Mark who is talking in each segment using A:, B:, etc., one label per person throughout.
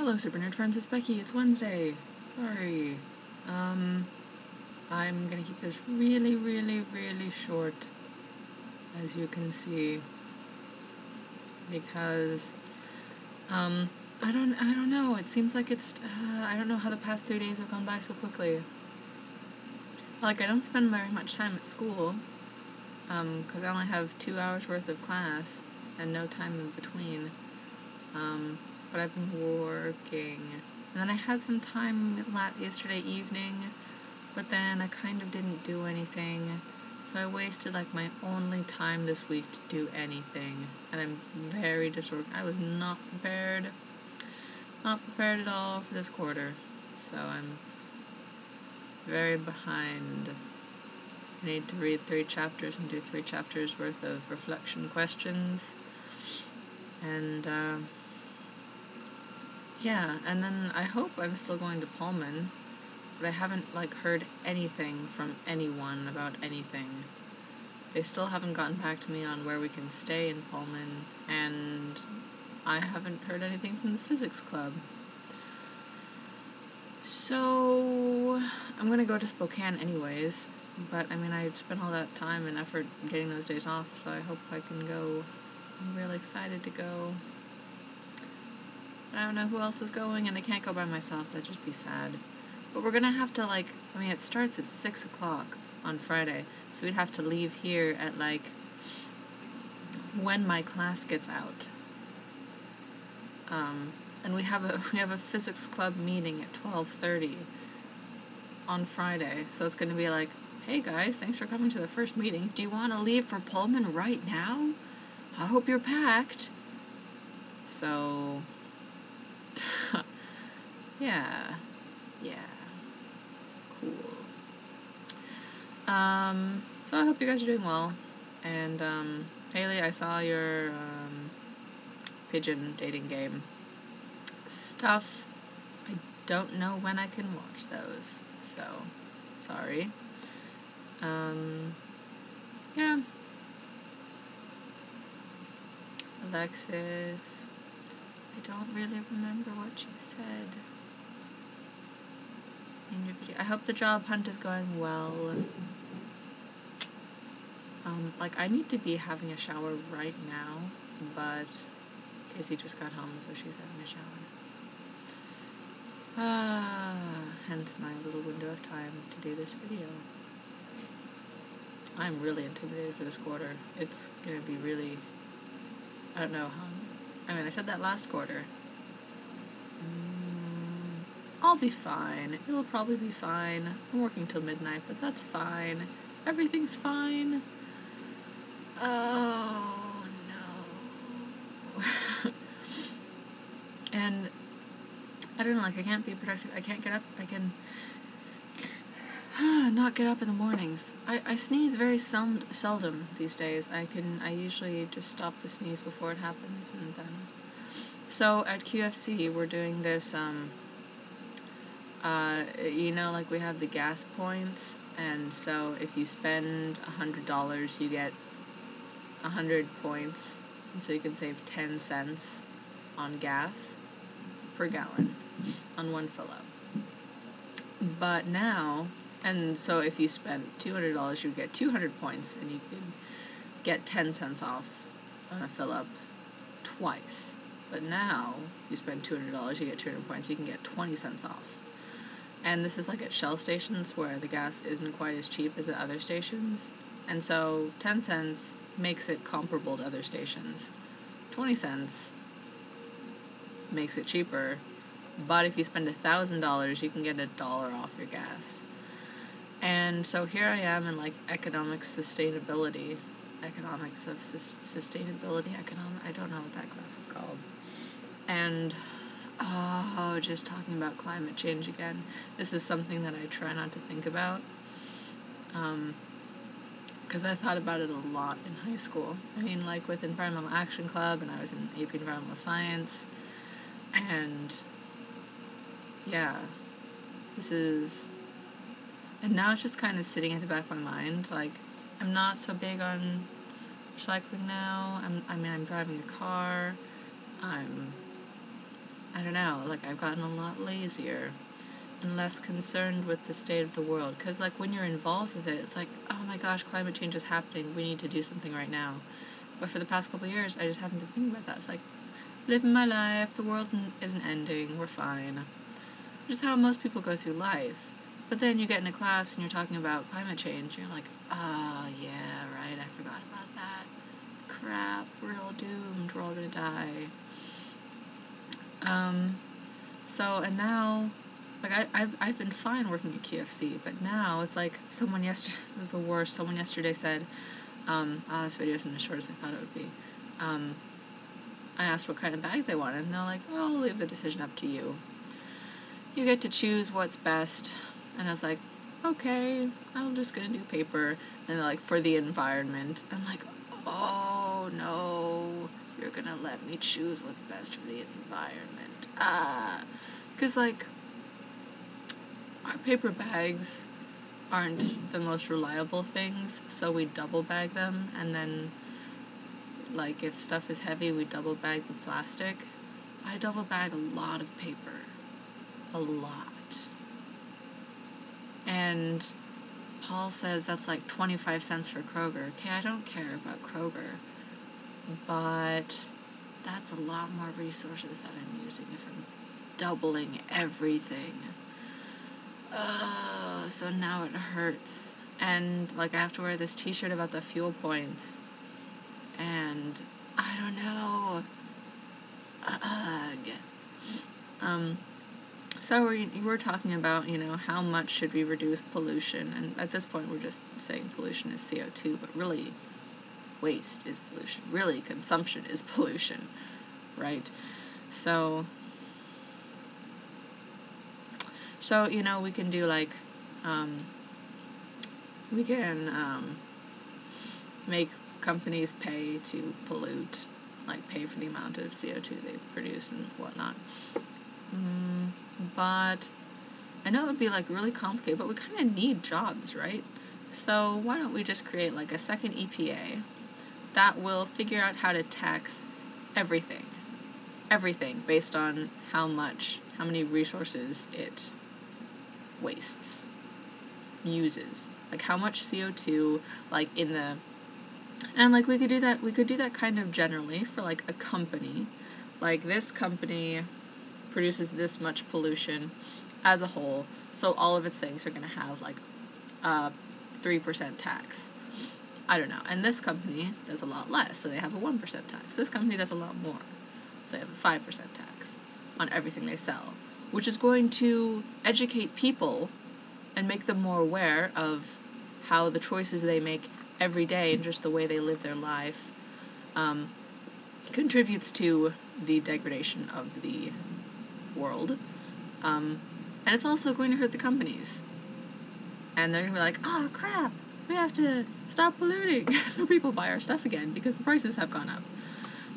A: Hello, Super Nerd friends, it's Becky. It's Wednesday. Sorry. I'm gonna keep this really, really, really short, as you can see, because, I don't know. It seems like I don't know how the past 3 days have gone by so quickly. Like, I don't spend very much time at school, because I only have 2 hours worth of class, and no time in between, but I've been working. And then I had some time yesterday evening, but then I kind of didn't do anything, so I wasted like my only time this week to do anything, and I'm very disorganized. I was not prepared at all for this quarter, so I'm very behind. I need to read 3 chapters and do 3 chapters worth of reflection questions, and yeah, and then I hope I'm still going to Pullman, but I haven't heard anything from anyone about anything. They still haven't gotten back to me on where we can stay in Pullman, and I haven't heard anything from the physics club. So I'm gonna go to Spokane anyways, but I mean, I spent all that time and effort getting those days off, so I hope I can go. I'm really excited to go. I don't know who else is going, and I can't go by myself. That'd just be sad. But we're gonna have to, it starts at 6 o'clock on Friday, so we'd have to leave here at, when my class gets out. And we have a physics club meeting at 12:30 on Friday, so it's gonna be like, hey guys, thanks for coming to the first meeting. Do you want to leave for Pullman right now? I hope you're packed. So... Yeah. Cool. So I hope you guys are doing well. And, Haley, I saw your, pigeon dating game stuff. I don't know when I can watch those, so, sorry. Yeah. Alexis, I don't really remember what you said in your video. I hope the job hunt is going well. I need to be having a shower right now, but Casey just got home, so she's having a shower. Hence my little window of time to do this video. I'm really intimidated for this quarter. It's gonna be really... I don't know how... I said that last quarter. I'll be fine. It'll probably be fine. I'm working till midnight, but that's fine. Everything's fine. Oh, no. And I don't know, I can't be productive. I can't get up. I can not get up in the mornings. I sneeze very seldom these days. I usually just stop the sneeze before it happens, and then... So, at QFC, we're doing this, we have the gas points, and so if you spend $100, you get 100 points, and so you can save 10 cents on gas per gallon on one fill-up. But now, and so if you spend $200, you get 200 points, and you could get 10 cents off on a fill-up twice. But now, if you spend $200, you get 200 points, you can get 20 cents off. And this is at Shell stations where the gas isn't quite as cheap as at other stations. And so 10 cents makes it comparable to other stations. 20 cents makes it cheaper. But if you spend $1,000, you can get $1 off your gas. And so here I am in economics of sustainability. I don't know what that class is called. And... just talking about climate change again. This is something that I try not to think about. Because I thought about it a lot in high school. With Environmental Action Club, and I was in AP Environmental Science. And, yeah. And now it's just kind of sitting at the back of my mind. I'm not so big on recycling now. I'm driving a car. I'm I don't know, like, I've gotten a lot lazier and less concerned with the state of the world. Because, like, when you're involved with it, it's like, oh my gosh, climate change is happening. We need to do something right now. But for the past couple of years, I just haven't been thinking about that. It's like, living my life, the world isn't ending, we're fine. Which is how most people go through life. But then you get into class and you're talking about climate change, and you're like, oh, yeah, right, I forgot about that. Crap, we're all doomed, we're all gonna die. And now, like, I've been fine working at QFC, but now it's like someone yesterday, it was the worst, someone yesterday said, this video isn't as short as I thought it would be. I asked what kind of bag they wanted, and they're like, oh, I'll leave the decision up to you. You get to choose what's best. And I was like, okay, I'm just gonna do paper. And they're like, for the environment. I'm like, oh no, you're gonna let me choose what's best for the environment. Because, like, our paper bags aren't the most reliable things, so we double bag them, and then, like, if stuff is heavy, we double bag the plastic. I double bag a lot of paper. A lot. And Paul says that's like 25 cents for Kroger. Okay, I don't care about Kroger, but that's a lot more resources that I'm using if I'm doubling everything. So now it hurts. And, like, I have to wear this t-shirt about the fuel points. And I don't know. So we're talking about, how much should we reduce pollution, and at this point we're just saying pollution is CO2, but really waste is pollution. Really consumption is pollution, right? So we can do, like, we can make companies pay to pollute, like pay for the amount of CO2 they produce and whatnot. But I know it would be, like, really complicated, but we kind of need jobs, right? So why don't we just create, like, a second EPA that will figure out how to tax everything based on how many resources it wastes, uses, like how much CO2, like, and, like, we could do that kind of generally for, like, a company. Like, this company produces this much pollution as a whole, so all of its things are going to have, like, 3% tax. I don't know. And this company does a lot less, so they have a 1% tax. This company does a lot more, so they have a 5% tax on everything they sell, which is going to educate people and make them more aware of how the choices they make every day and just the way they live their life contributes to the degradation of the world. And it's also going to hurt the companies. And they're going to be like, oh crap, we have to stop polluting so people buy our stuff again because the prices have gone up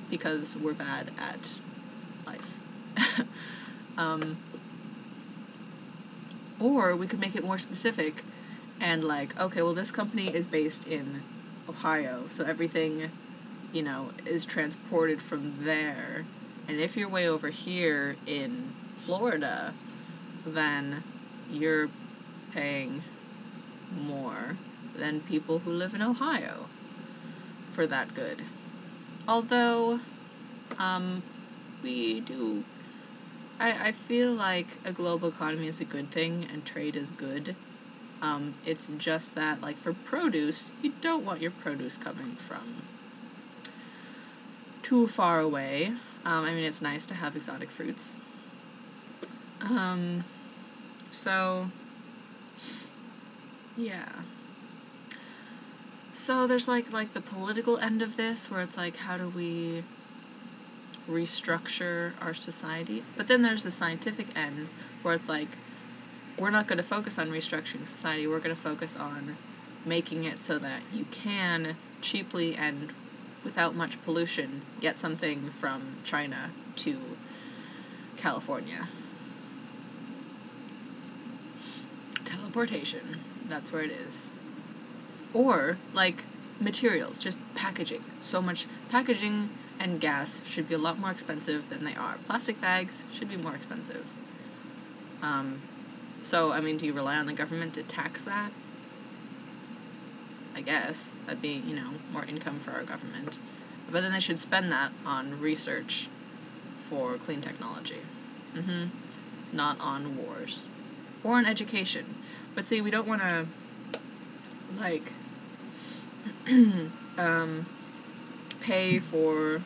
A: because we're bad at life. Or we could make it more specific and, like, okay, well, this company is based in Ohio, so everything, is transported from there. And if you're way over here in Florida, then you're paying more than people who live in Ohio for that good. Although, I feel like a global economy is a good thing and trade is good. It's just that, like, for produce, you don't want your produce coming from too far away. It's nice to have exotic fruits. So, yeah. So there's, like the political end of this, where it's like, how do we restructure our society? But then there's the scientific end, where it's like, we're not going to focus on restructuring society, we're going to focus on making it so that you can cheaply and without much pollution get something from China to California. Teleportation, that's where it is. Or, like, materials, just packaging. So much packaging and gas should be a lot more expensive than they are. Plastic bags should be more expensive. So, I mean, do you rely on the government to tax that? I guess. That'd be, more income for our government. But then they should spend that on research for clean technology. Not on wars. Or on education. But see, we don't want to, pay for,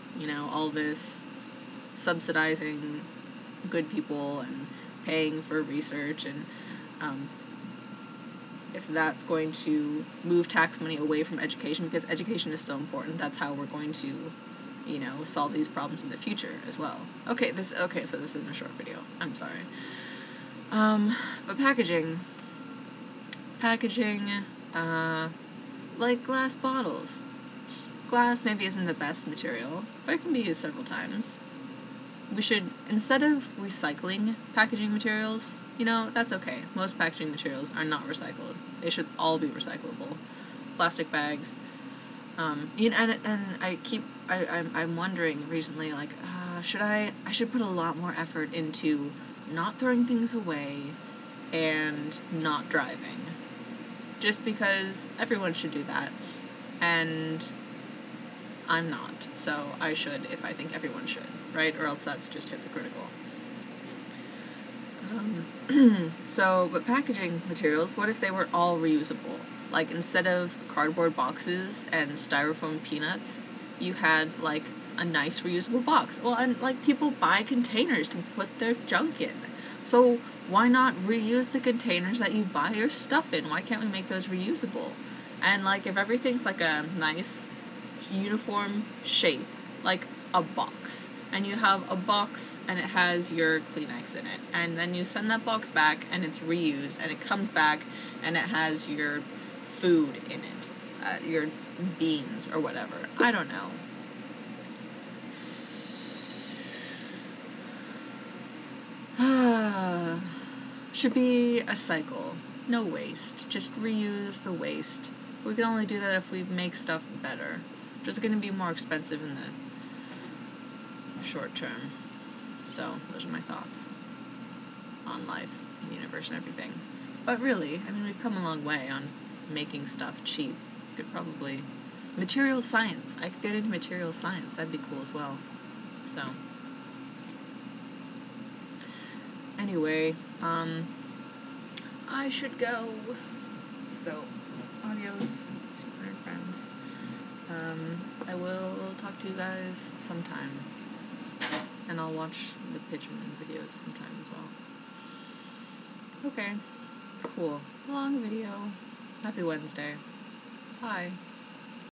A: all this subsidizing good people and paying for research, and if that's going to move tax money away from education, because education is still important, that's how we're going to, solve these problems in the future as well. Okay, so this isn't a short video. I'm sorry. But packaging, like glass bottles. Glass maybe isn't the best material, but it can be used several times. We should, instead of recycling packaging materials, that's okay. Most packaging materials are not recycled. They should all be recyclable. Plastic bags. I'm wondering recently, I should put a lot more effort into not throwing things away and not driving. Just because everyone should do that. And I'm not. So I should if I think everyone should, right? Or else that's just hypocritical. But packaging materials, what if they were all reusable? Like, instead of cardboard boxes and styrofoam peanuts, you had, a nice reusable box. Well, and, people buy containers to put their junk in. So why not reuse the containers that you buy your stuff in? Why can't we make those reusable? And, if everything's, a nice uniform shape, like a box, and you have a box and it has your Kleenex in it, and then you send that box back and it's reused, and it comes back and it has your food in it, your beans or whatever. I don't know. Should be a cycle. No waste. Just reuse the waste. We can only do that if we make stuff better, which is going to be more expensive in the short term. So, those are my thoughts on life, and the universe, and everything. But really, we've come a long way on making stuff cheap. Could probably... Material science. I could get into material science. That'd be cool as well. So... Anyway, I should go. So, adios, super nerd friends. I will talk to you guys sometime. And I'll watch the Pigeon videos sometime as well. Okay, cool. Long video. Happy Wednesday. Bye.